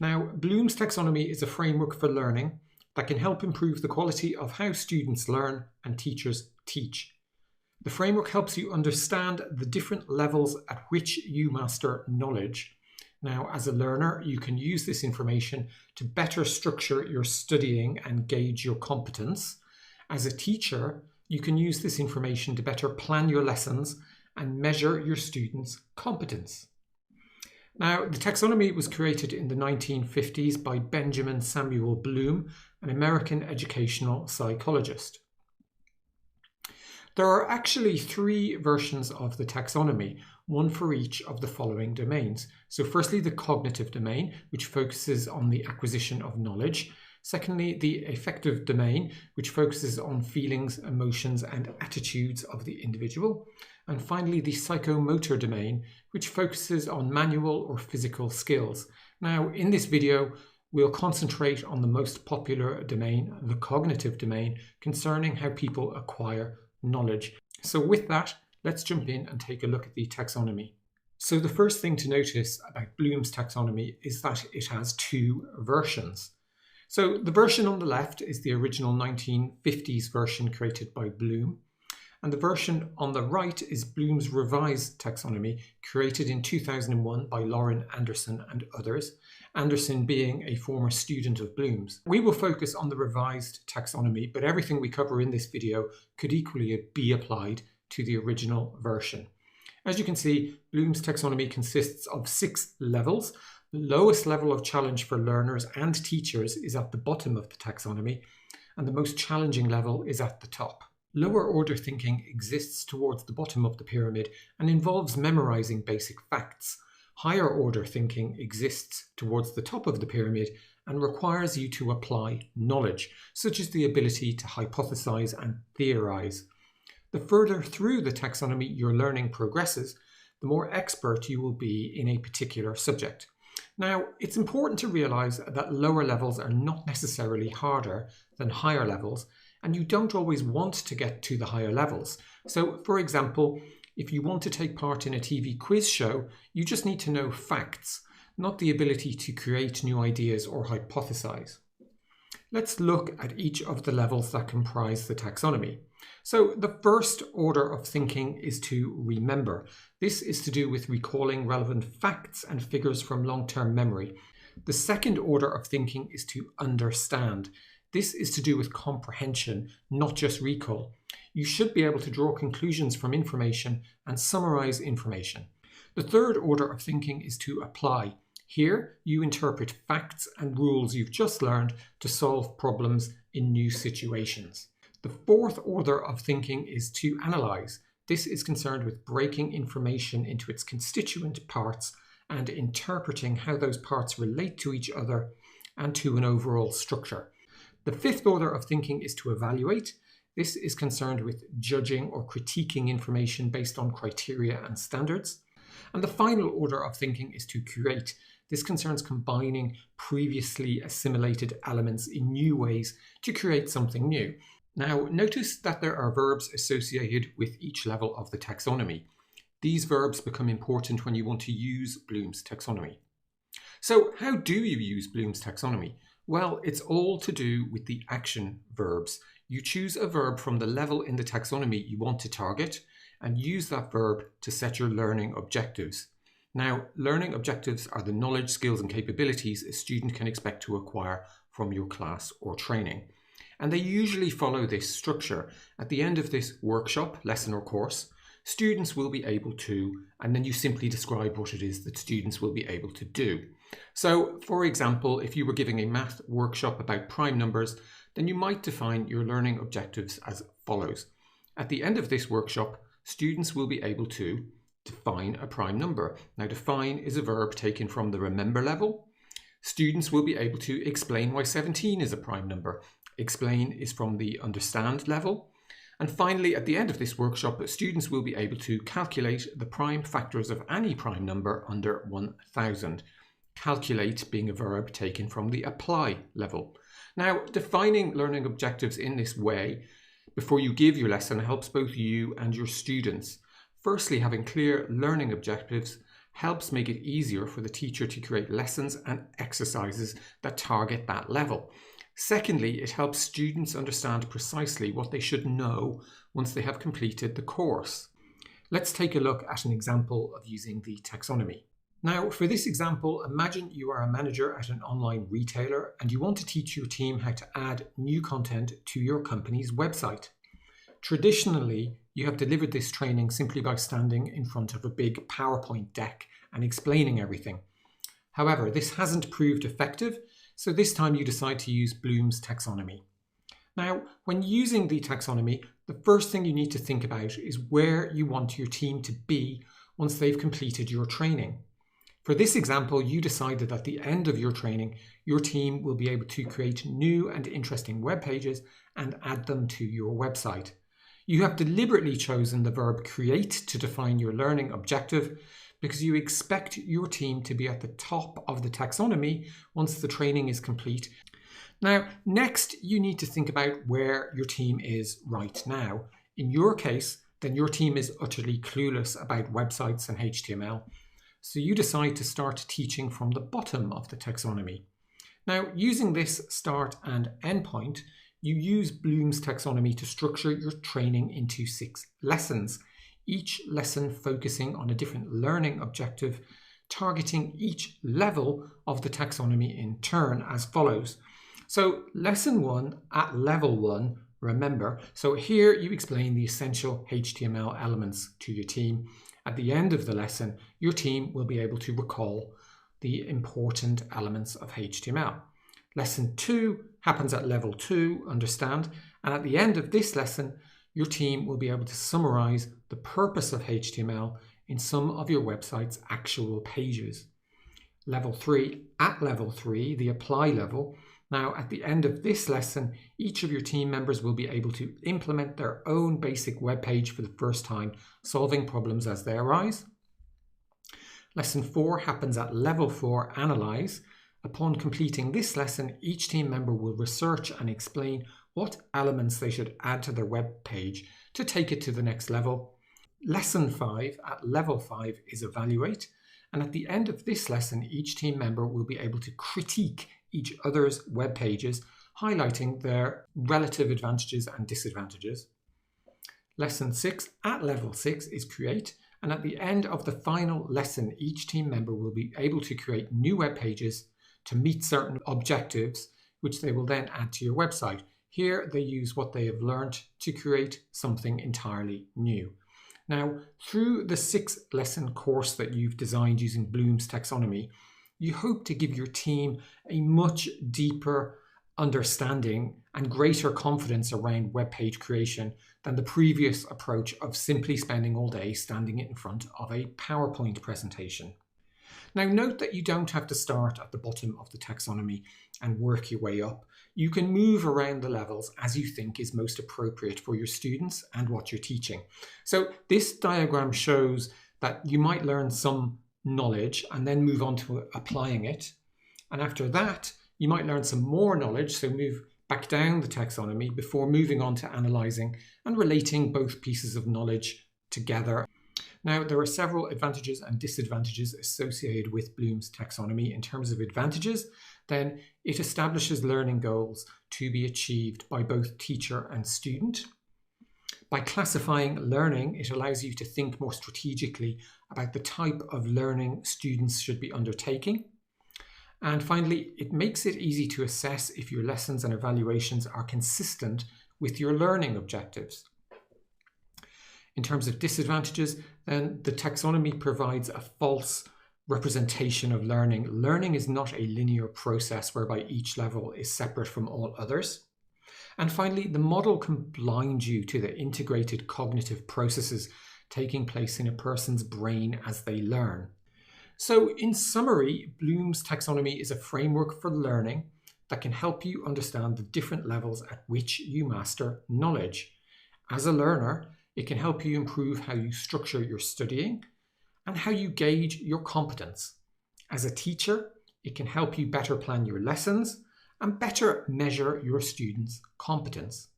Now, Bloom's taxonomy is a framework for learning that can help improve the quality of how students learn and teachers teach. The framework helps you understand the different levels at which you master knowledge. Now, as a learner, you can use this information to better structure your studying and gauge your competence. As a teacher, you can use this information to better plan your lessons and measure your students' competence. Now, the taxonomy was created in the 1950s by Benjamin Samuel Bloom, an American educational psychologist. There are actually 3 versions of the taxonomy, one for each of the following domains. So firstly, the cognitive domain, which focuses on the acquisition of knowledge. Secondly, the affective domain, which focuses on feelings, emotions, and attitudes of the individual. And finally, the psychomotor domain, which focuses on manual or physical skills. Now, in this video, we'll concentrate on the most popular domain, the cognitive domain, concerning how people acquire knowledge. So with that, let's jump in and take a look at the taxonomy. So the first thing to notice about Bloom's taxonomy is that it has 2 versions. So the version on the left is the original 1950s version created by Bloom, and the version on the right is Bloom's revised taxonomy created in 2001 by Lauren Anderson and others, Anderson being a former student of Bloom's. We will focus on the revised taxonomy, but everything we cover in this video could equally be applied to the original version. As you can see, Bloom's taxonomy consists of 6 levels. The lowest level of challenge for learners and teachers is at the bottom of the taxonomy, and the most challenging level is at the top. Lower order thinking exists towards the bottom of the pyramid and involves memorizing basic facts. Higher order thinking exists towards the top of the pyramid and requires you to apply knowledge, such as the ability to hypothesize and theorize. The further through the taxonomy your learning progresses, the more expert you will be in a particular subject. Now, it's important to realize that lower levels are not necessarily harder than higher levels, and you don't always want to get to the higher levels. So, for example, if you want to take part in a TV quiz show, you just need to know facts, not the ability to create new ideas or hypothesize. Let's look at each of the levels that comprise the taxonomy. So the first order of thinking is to remember. This is to do with recalling relevant facts and figures from long-term memory. The second order of thinking is to understand. This is to do with comprehension, not just recall. You should be able to draw conclusions from information and summarize information. The third order of thinking is to apply. Here, you interpret facts and rules you've just learned to solve problems in new situations. The fourth order of thinking is to analyze. This is concerned with breaking information into its constituent parts and interpreting how those parts relate to each other and to an overall structure. The fifth order of thinking is to evaluate. This is concerned with judging or critiquing information based on criteria and standards. And the final order of thinking is to curate. This concerns combining previously assimilated elements in new ways to create something new. Now, notice that there are verbs associated with each level of the taxonomy. These verbs become important when you want to use Bloom's taxonomy. So, how do you use Bloom's taxonomy? Well, it's all to do with the action verbs. You choose a verb from the level in the taxonomy you want to target and use that verb to set your learning objectives. Now, learning objectives are the knowledge, skills and capabilities a student can expect to acquire from your class or training. And they usually follow this structure. At the end of this workshop, lesson or course, students will be able to, and then you simply describe what it is that students will be able to do. So, for example, if you were giving a math workshop about prime numbers, then you might define your learning objectives as follows. At the end of this workshop, students will be able to define a prime number. Now, define is a verb taken from the remember level. Students will be able to explain why 17 is a prime number. Explain is from the understand level. And finally, at the end of this workshop, students will be able to calculate the prime factors of any prime number under 1000. Calculate being a verb taken from the apply level. Now, defining learning objectives in this way before you give your lesson helps both you and your students. Firstly, having clear learning objectives helps make it easier for the teacher to create lessons and exercises that target that level. Secondly, it helps students understand precisely what they should know once they have completed the course. Let's take a look at an example of using the taxonomy. Now, for this example, imagine you are a manager at an online retailer and you want to teach your team how to add new content to your company's website. Traditionally, you have delivered this training simply by standing in front of a big PowerPoint deck and explaining everything. However, this hasn't proved effective, so this time you decide to use Bloom's taxonomy. Now, when using the taxonomy, the first thing you need to think about is where you want your team to be once they've completed your training. For this example, you decided at the end of your training, your team will be able to create new and interesting web pages and add them to your website. You have deliberately chosen the verb create to define your learning objective because you expect your team to be at the top of the taxonomy once the training is complete. Now, next, you need to think about where your team is right now. In your case, then your team is utterly clueless about websites and HTML. So you decide to start teaching from the bottom of the taxonomy. Now, using this start and end point, you use Bloom's taxonomy to structure your training into 6 lessons, each lesson focusing on a different learning objective, targeting each level of the taxonomy in turn as follows. So lesson 1 at level 1, remember, so here you explain the essential HTML elements to your team. At the end of the lesson, your team will be able to recall the important elements of HTML. Lesson 2 happens at level 2, understand, and at the end of this lesson, your team will be able to summarize the purpose of HTML in some of your website's actual pages. Level 3, at level 3, the apply level. Now, at the end of this lesson, each of your team members will be able to implement their own basic web page for the first time, solving problems as they arise. Lesson 4 happens at level 4, analyze. Upon completing this lesson, each team member will research and explain what elements they should add to their web page to take it to the next level. Lesson 5 at level 5 is evaluate. And at the end of this lesson, each team member will be able to critique each other's web pages, highlighting their relative advantages and disadvantages. Lesson 6 at level 6 is create, and at the end of the final lesson, each team member will be able to create new web pages to meet certain objectives, which they will then add to your website. Here they use what they have learned to create something entirely new. Now, through the 6-lesson course that you've designed using Bloom's taxonomy, you hope to give your team a much deeper understanding and greater confidence around web page creation than the previous approach of simply spending all day standing in front of a PowerPoint presentation. Now, note that you don't have to start at the bottom of the taxonomy and work your way up. You can move around the levels as you think is most appropriate for your students and what you're teaching. So this diagram shows that you might learn some knowledge and then move on to applying it. And after that, you might learn some more knowledge, so move back down the taxonomy before moving on to analysing and relating both pieces of knowledge together. Now, there are several advantages and disadvantages associated with Bloom's taxonomy. In terms of advantages, then it establishes learning goals to be achieved by both teacher and student. By classifying learning, it allows you to think more strategically about the type of learning students should be undertaking. And finally, it makes it easy to assess if your lessons and evaluations are consistent with your learning objectives. In terms of disadvantages, then the taxonomy provides a false representation of learning. Learning is not a linear process whereby each level is separate from all others. And finally, the model can blind you to the integrated cognitive processes taking place in a person's brain as they learn. So in summary, Bloom's taxonomy is a framework for learning that can help you understand the different levels at which you master knowledge. As a learner, it can help you improve how you structure your studying and how you gauge your competence. As a teacher, it can help you better plan your lessons and better measure your students' competence.